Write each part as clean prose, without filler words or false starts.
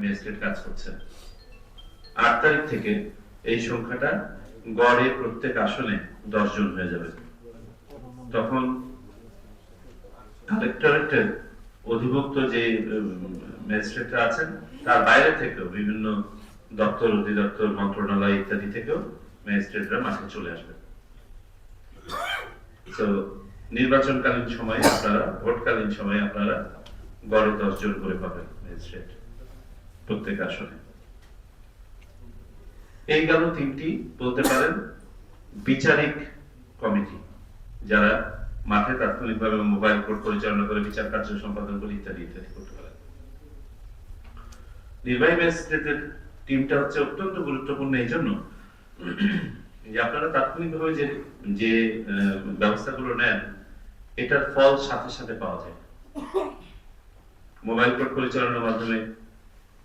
Magistrate কাজ করছেন। 8 তারিখ থেকে এই সংখ্যাটা গড়ে প্রত্যেক আসনে 10 জন হয়ে যাবে। তখন কালেক্টরেটের অধিভুক্ত যে ম্যাজিস্ট্রেটরা আছেন তার বাইরে থেকেও বিভিন্ন দপ্তর, অধিদপ্তর, মন্ত্রণালয় ইত্যাদি থেকেও ম্যাজিস্ট্রেটরা মাঠে চলে আসবে। তো নির্বাচনকালীন সময়ে আপনারা, ভোটকালীন সময়ে আপনারা গড়ে 10 জন করে পাবেন ম্যাজিস্ট্রেট প্রত্যেক আসনে। এই গেল তিনটি বলতে পারেন বিচারিক কমিটি, যারা মাঠে তাৎক্ষণিকভাবে মোবাইল কোর্ট পরিচালনা করে বিচার কার্য সম্পাদন করে ইত্যাদি ইত্যাদি করতে পারেন। নির্বাহী ম্যাজিস্ট্রেটের টিমটা হচ্ছে অত্যন্ত গুরুত্বপূর্ণ এই জন্য যে আপনারা তাৎক্ষণিকভাবে যে ব্যবস্থাগুলো নেন এটার ফল সাথে সাথে পাওয়া যায়। মোবাইল কোর্ট পরিচালনার মাধ্যমে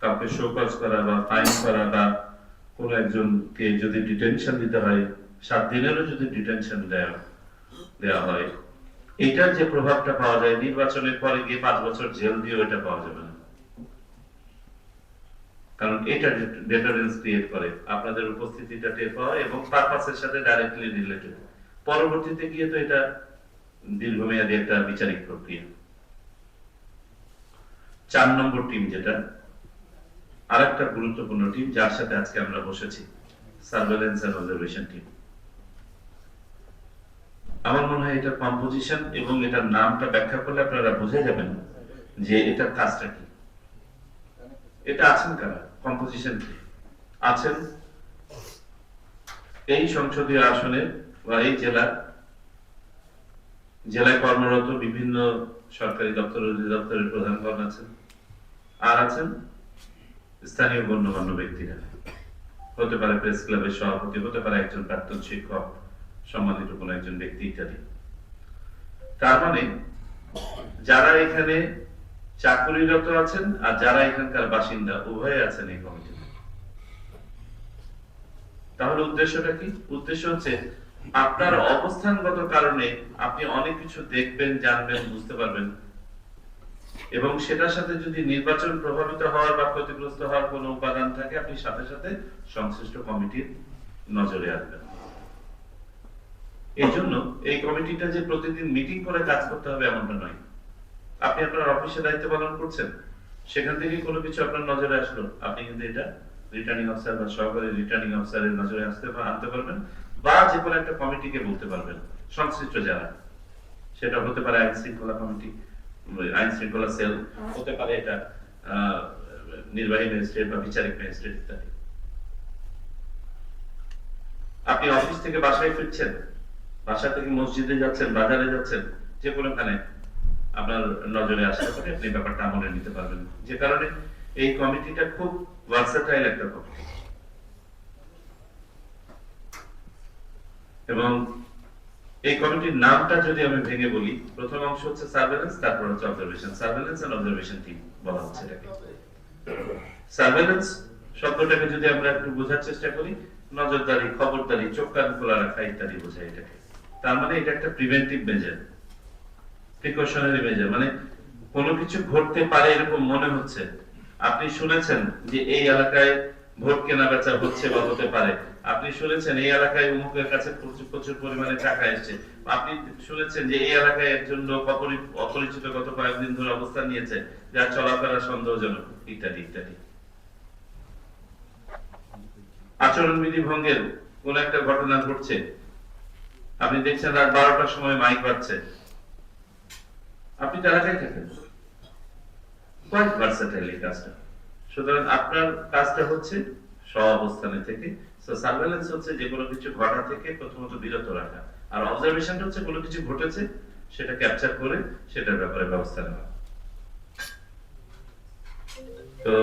কাউকে শোকজ করা বা ফাইন করা বা কোন একজনকে যদি ডিটেনশন দিতে হয়, 7 দিনেরও যদি ডিটেনশন দেওয়া হয়, এটার যে প্রভাবটা পাওয়া যায় নির্বাচনের পরে গিয়ে 5 বছর জেল দিয়ে এটা পাওয়া যাবে না। কারণ এটা ডেটারেন্স ক্রিয়েট করে, আপনাদের উপস্থিতিটা টের পাওয়া এবং পারপাসের সাথে ডাইরেক্টলি রিলেটেড। পরবর্তীতে গিয়ে তো এটা দীর্ঘমেয়াদী একটা বিচারিক প্রক্রিয়া। 4 নম্বর টিম যেটা আরেকটা গুরুত্বপূর্ণ টিম, যার সাথে আজকে আমরা বসেছি, সার্ভেলেন্স এন্ড অবজারভেশন টিম। আমার মনে হয় এটার কম্পোজিশন এবং এটার নামটা ব্যাখ্যা করলে আপনারা বুঝে যাবেন যে এটার কাজটা কি। এটা আছেন কারা, কম্পোজিশন কি আছেন এই সংসদীয় আসনে বা এই জেলায় কর্মরত বিভিন্ন সরকারি দপ্তর, অধিদপ্তরের প্রধানগণ আছেন, আর আছেন স্থানীয় গণ্যমান্য ব্যক্তিরা। হতে পারে প্রেস ক্লাবের সভাপতি, হতে পারে একজন প্রাক্তন শিক্ষক, সম্মানিত কোন একজন ব্যক্তি ইত্যাদি। তার মানে যারা এখানে চাকুরিরত আছেন আর যারা এখানকার বাসিন্দা উভয়ে আছেন এই কমিটিতে। তাহলে উদ্দেশ্যটা কি? উদ্দেশ্য হচ্ছে আপনার অবস্থানগত কারণে আপনি অনেক কিছু দেখবেন, জানবেন, বুঝতে পারবেন এবং সেটার সাথে যদি নির্বাচন প্রভাবিত হওয়ার বা ক্ষতিগ্রস্ত হওয়ার কোনো উপাদান থাকে আপনি সাথে সাথে সংশ্লিষ্ট কমিটির নজরে আসবেন। এই জন্য এই কমিটিটা যে প্রতিদিন মিটিং করে কাজ করতে হবে এমনটা নয়। আপনি আপনার অফিসে দায়িত্ব পালন করছেন, সেখান থেকে কোনো কিছু আপনার নজরে আসলো, আপনি কিন্তু এটা রিটার্নিং অফিসার বা সহকারী রিটার্নিং অফিসারের নজরে আনতে পারবেন বা যে কোনো একটা কমিটিকে বলতে পারবেন সংশ্লিষ্ট যারা, সেটা হতে পারে আইন শৃঙ্খলা কমিটি, আইন শৃঙ্খলা সেল, হতে পারে এটা নির্বাহী ম্যাজিস্ট্রেট বা বিচারিক ম্যাজিস্ট্রেট ইত্যাদি। আপনি অফিস থেকে বাসায় ফিরছেন, বাসা থেকে মসজিদে যাচ্ছেন, বাজারে যাচ্ছেন, যে কোনোখানে আপনার নজরে আসতে পারে, আপনি ব্যাপারটা আমলে নিতে পারবেন। যে কারণে এই কমিটিটা খুব ভার্সেটাইল একটা কমিটি এবং এই কমিটির নামটা যদি আমি ভেঙে বলি, প্রথম অংশ হচ্ছে সার্ভেলেন্স, তারপর হচ্ছে observation. Surveillance and observation team বলা হচ্ছে এটাকে। সার্ভেলেন্স শব্দটাকে যদি আমরা একটু বোঝার চেষ্টা করি, নজরদারি, খবরদারি, চোখ কান খোলা রাখা ইত্যাদি বোঝায় এটাকে। তার মানে এটা একটা প্রিভেন্টিভ মেজার, প্রিকশনারি মেজার, মানে কোনো কিছু ঘটতে পারে এরকম মনে হচ্ছে, আপনি শুনেছেন যে এই এলাকায় ভোট কেনা বেচা হচ্ছে বা হতে পারে, আপনি শুনেছেন এই এলাকায় অমুকের কাছে প্রচুর পরিমাণে টাকা এসছে, আপনি শুনেছেন যে এই এলাকায় একজন লোক অপরিচিত গত কয়েকদিন ধরে অবস্থান নিয়েছে যার চলাফেরা সন্দেহজনক ইত্যাদি ইত্যাদি। আচরণবিধি ভঙ্গের কোন একটা ঘটনা ঘটছে, আপনি দেখছেন রাত 12টার সময় মাইক বাজছে, আপনি তো এলাকায় থাকেন, কোয়াইট ভার্সেটাইল এই কাজটা। সুতরাং আপনার কাজটা হচ্ছে অবস্থানে থেকে, সার্ভেলেন্স হচ্ছে যে কোনো কিছু ঘটা থেকে প্রথমত বিরত রাখা, আর অবজারভেশন হচ্ছে কোনো কিছু ঘটেছে সেটা ক্যাপচার করে সেটার ব্যাপারে ব্যবস্থা নেওয়া। তো